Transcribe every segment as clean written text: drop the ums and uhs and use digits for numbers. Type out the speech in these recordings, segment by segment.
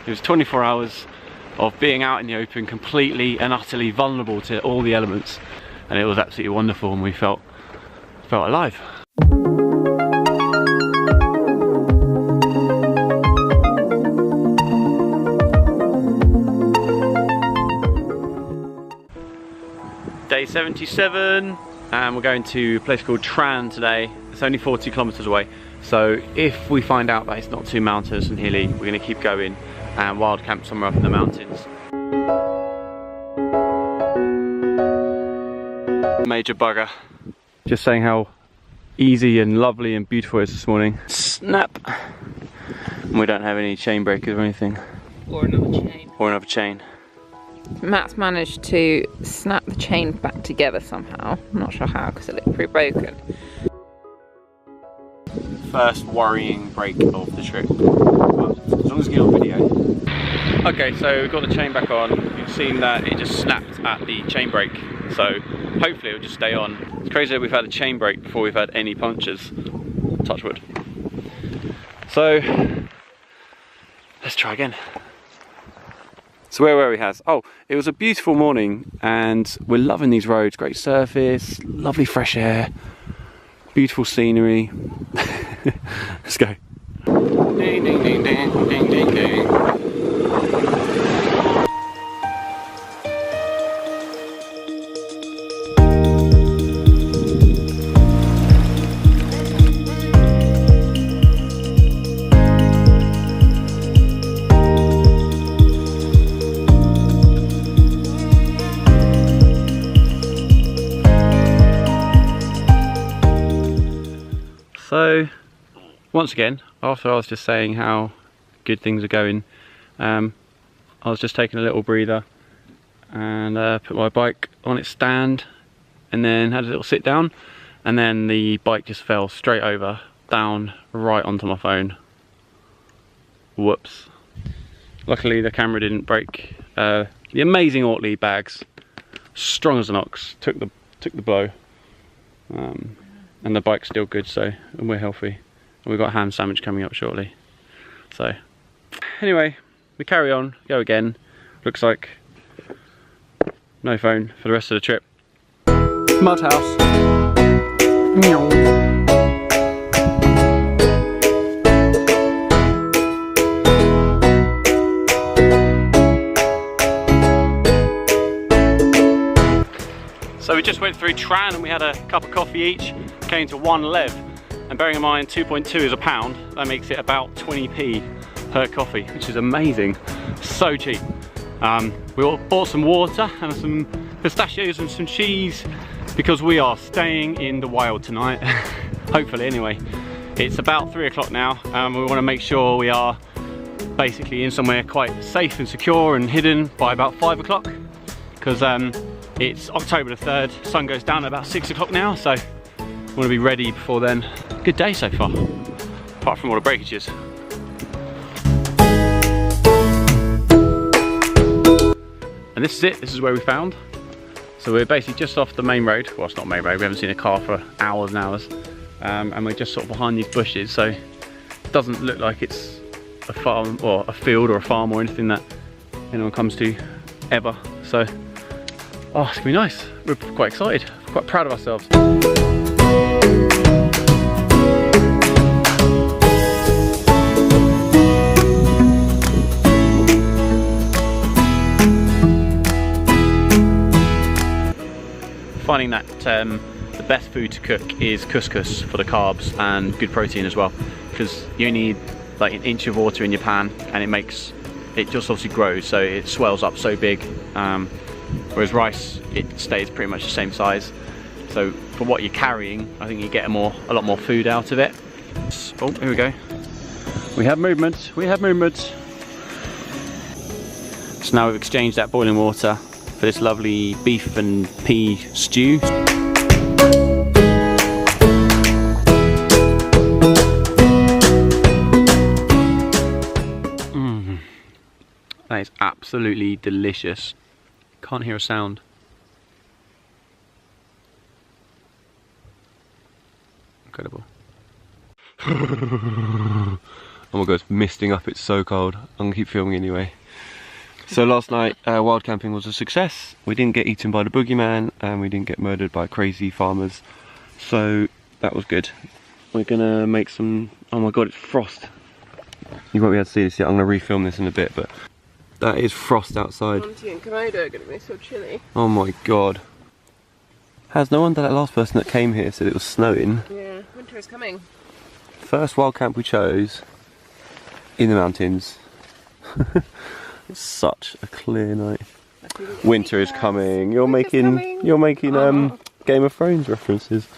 It was 24 hours of being out in the open, completely and utterly vulnerable to all the elements, and it was absolutely wonderful, and we felt alive. Day 77, and we're going to a place called Tran today. It's only 40 kilometers away, so if we find out that it's not too mountainous and hilly, we're going to keep going and wild camp somewhere up in the mountains. Major bugger. Just saying how easy and lovely and beautiful it is this morning. Snap! And we don't have any chain breakers or anything. Or another chain. Or another chain. Matt's managed to snap the chain back together somehow. I'm not sure how because it looked pretty broken. First worrying break of the trip. Well, as long as you get on video. Okay, so we've got the chain back on. You've seen that it just snapped at the chain brake. So hopefully it'll just stay on. It's crazy that we've had a chain brake before we've had any punctures. Touch wood. So let's try again. So where were we, Has? Oh, it was a beautiful morning and we're loving these roads. Great surface, lovely fresh air, beautiful scenery. Let's go. Ding, ding, ding, ding, ding, ding, ding. So, once again, after I was just saying how good things are going, I was just taking a little breather and put my bike on its stand and then had a little sit down, and then the bike just fell straight over, down, right onto my phone. Whoops. Luckily the camera didn't break. The amazing Ortlieb bags, strong as an ox, took the blow. And the bike's still good, so, and we're healthy. And we've got a ham sandwich coming up shortly. So, anyway, we carry on, go again. Looks like no phone for the rest of the trip. Mud house. Meow. So we just went through Tran and we had a cup of coffee each, came to 1 lev, and bearing in mind 2.2 is a pound, that makes it about 20p per coffee, which is amazing, so cheap. We all bought some water and some pistachios and some cheese because we are staying in the wild tonight, hopefully anyway. It's about 3 o'clock now, and we want to make sure we are basically in somewhere quite safe and secure and hidden by about 5 o'clock, because it's October the 3rd, sun goes down at about 6 o'clock now, so we want to be ready before then. Good day so far, apart from all the breakages. And this is it, this is where we found. So we're basically just off the main road. Well, it's not main road, we haven't seen a car for hours and hours. And we're just sort of behind these bushes, so it doesn't look like it's a farm or a field or a farm or anything that anyone comes to ever. So, oh, it's gonna be nice. We're quite excited, quite proud of ourselves. Finding that the best food to cook is couscous for the carbs and good protein as well, because you need like an inch of water in your pan and it just obviously grows, so it swells up so big. Whereas rice, it stays pretty much the same size. So for what you're carrying, I think you get a lot more food out of it. Oh, here we go. We have movement, we have movement. So now we've exchanged that boiling water for this lovely beef and pea stew. That is absolutely delicious. Can't hear a sound. Incredible. Oh my god, it's misting up, it's so cold. I'm gonna keep filming anyway. So last night, wild camping was a success. We didn't get eaten by the boogeyman and we didn't get murdered by crazy farmers. So that was good. We're gonna make some, oh my god, it's frost. You won't be able to see this yet, I'm gonna refilm this in a bit, but that is frost outside. Monte and Komodo are gonna be so chilly. Oh my god. Has no wonder that last person that came here said it was snowing. Yeah, winter is coming. First wild camp we chose, in the mountains. It's such a clear night. Winter is coming. You're making Game of Thrones references.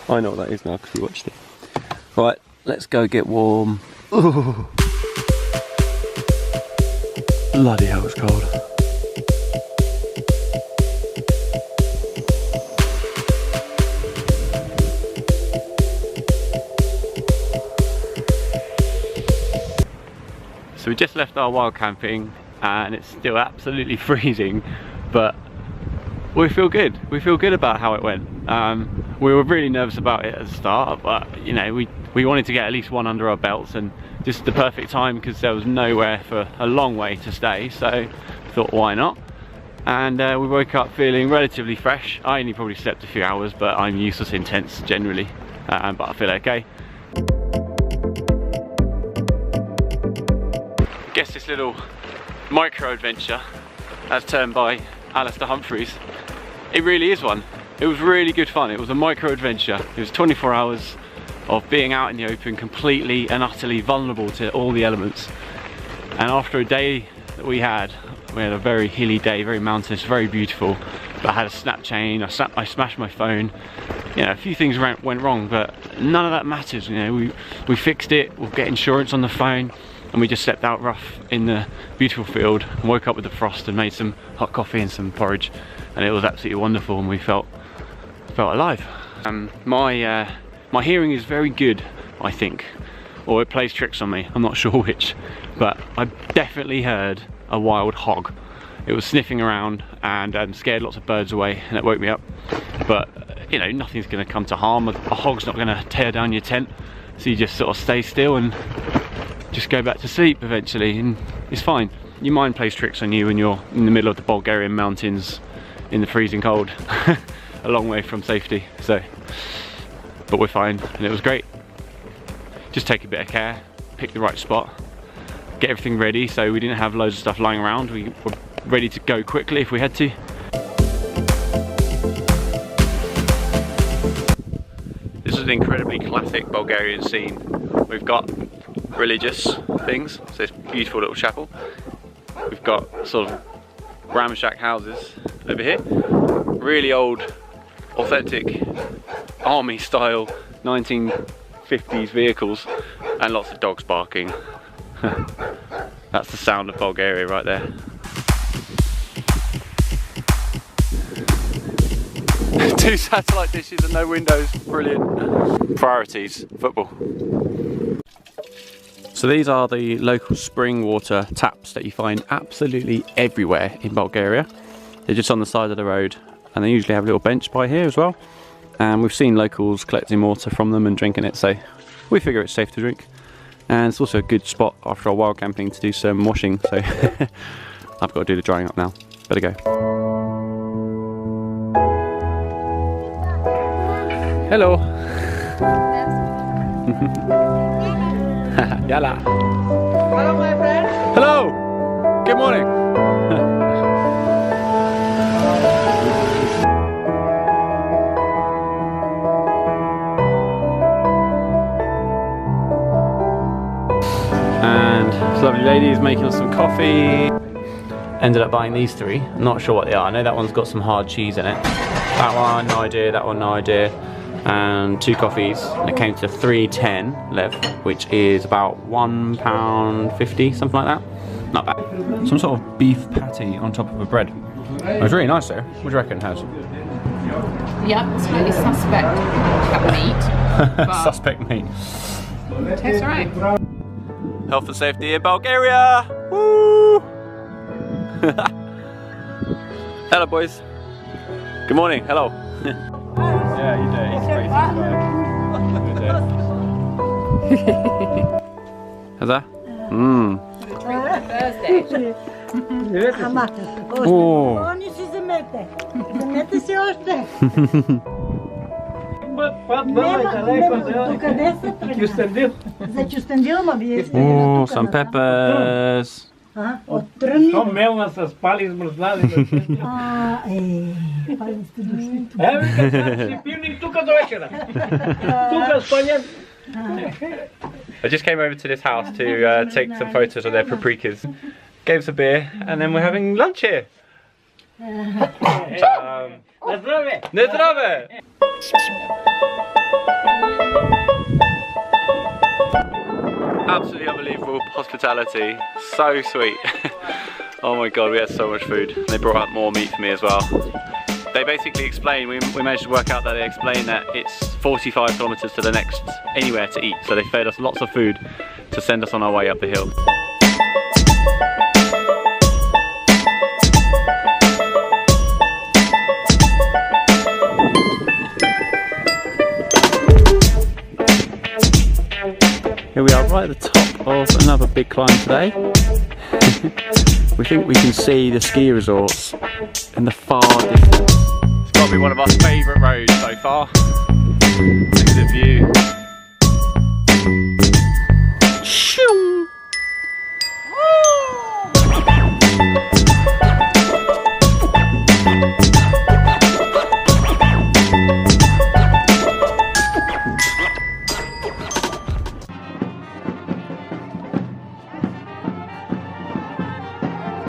I know what that is now because we watched it. Right, let's go get warm. Ooh. Bloody hell, it's cold. So we just left our wild camping and it's still absolutely freezing, but we feel good. We feel good about how it went. We were really nervous about it at the start, but you know, we wanted to get at least one under our belts, and just the perfect time because there was nowhere for a long way to stay, so thought why not. And we woke up feeling relatively fresh. I only probably slept a few hours, but I'm useless in tents generally, but I feel okay. I guess this little micro adventure, as termed by Alistair Humphreys, it really is one. It was really good fun. It was a micro adventure. It was 24 hours of being out in the open, completely and utterly vulnerable to all the elements. And after a day that we had a very hilly day, very mountainous, very beautiful, but I had a snap chain, I smashed my phone. You know, a few things went wrong, but none of that matters. You know, we fixed it, we'll get insurance on the phone, and we just slept out rough in the beautiful field and woke up with the frost and made some hot coffee and some porridge, and it was absolutely wonderful, and we felt alive. My hearing is very good, I think, or it plays tricks on me, I'm not sure which, but I definitely heard a wild hog. It was sniffing around and scared lots of birds away, and it woke me up. But you know, nothing's going to come to harm. A hog's not going to tear down your tent, so you just sort of stay still and just go back to sleep eventually, and it's fine. Your mind plays tricks on you when you're in the middle of the Bulgarian mountains in the freezing cold, a long way from safety. So, but we're fine, and it was great. Just take a bit of care, pick the right spot, get everything ready so we didn't have loads of stuff lying around. We were ready to go quickly if we had to. This is an incredibly classic Bulgarian scene. We've got religious things, so this beautiful little chapel. We've got sort of ramshack houses over here. Really old, authentic army style 1950s vehicles, and lots of dogs barking. That's the sound of Bulgaria right there. Two satellite dishes and no windows, brilliant. Priorities, football. So these are the local spring water taps that you find absolutely everywhere in Bulgaria. They're just on the side of the road, and they usually have a little bench by here as well. And we've seen locals collecting water from them and drinking it, so we figure it's safe to drink. And it's also a good spot after our wild camping to do some washing, so I've got to do the drying up now. Better go. Hello. Yalla. Hello, my friend. Hello. Good morning. And this lovely lady is making us some coffee. Ended up buying these three. I'm not sure what they are. I know that one's got some hard cheese in it. That one, no idea. That one, no idea. And 2 coffees. And it came to 3.10 left, which is about £1.50, something like that. Not bad. Some sort of beef patty on top of a bread. It was really nice though. What do you reckon, Haz? Yeah, slightly suspect meat. Suspect meat. Tastes alright. Health and safety in Bulgaria! Woo! Hello, boys. Good morning. Hello. Yeah, you do. He's crazy. Hazar? Thursday. Ama Oo. oni si zamete. Замете си още. Докъде се тръгна? Kyustendil. За Кюстендил, ма вие сте Oh, тук some натам. peppers. От Трънни. То мелна с пали смръзнали. Пали сте дошли тук. Си пивник тук до вечера. Тук спаня. I just came over to this house to take some photos of their paprikas. Gave us a beer, and then we're having lunch here. На здраве. Na zdrowie! Absolutely unbelievable hospitality. So sweet. Oh my god, we had so much food. They brought out more meat for me as well. They basically explain, we managed to work out that they explain that it's 45 kilometers to the next anywhere to eat. So they fed us lots of food to send us on our way up the hill. Here we are right at the top of another big climb today. We think we can see the ski resorts in the far distance. It's got to be one of our favourite roads so far. Look at the view.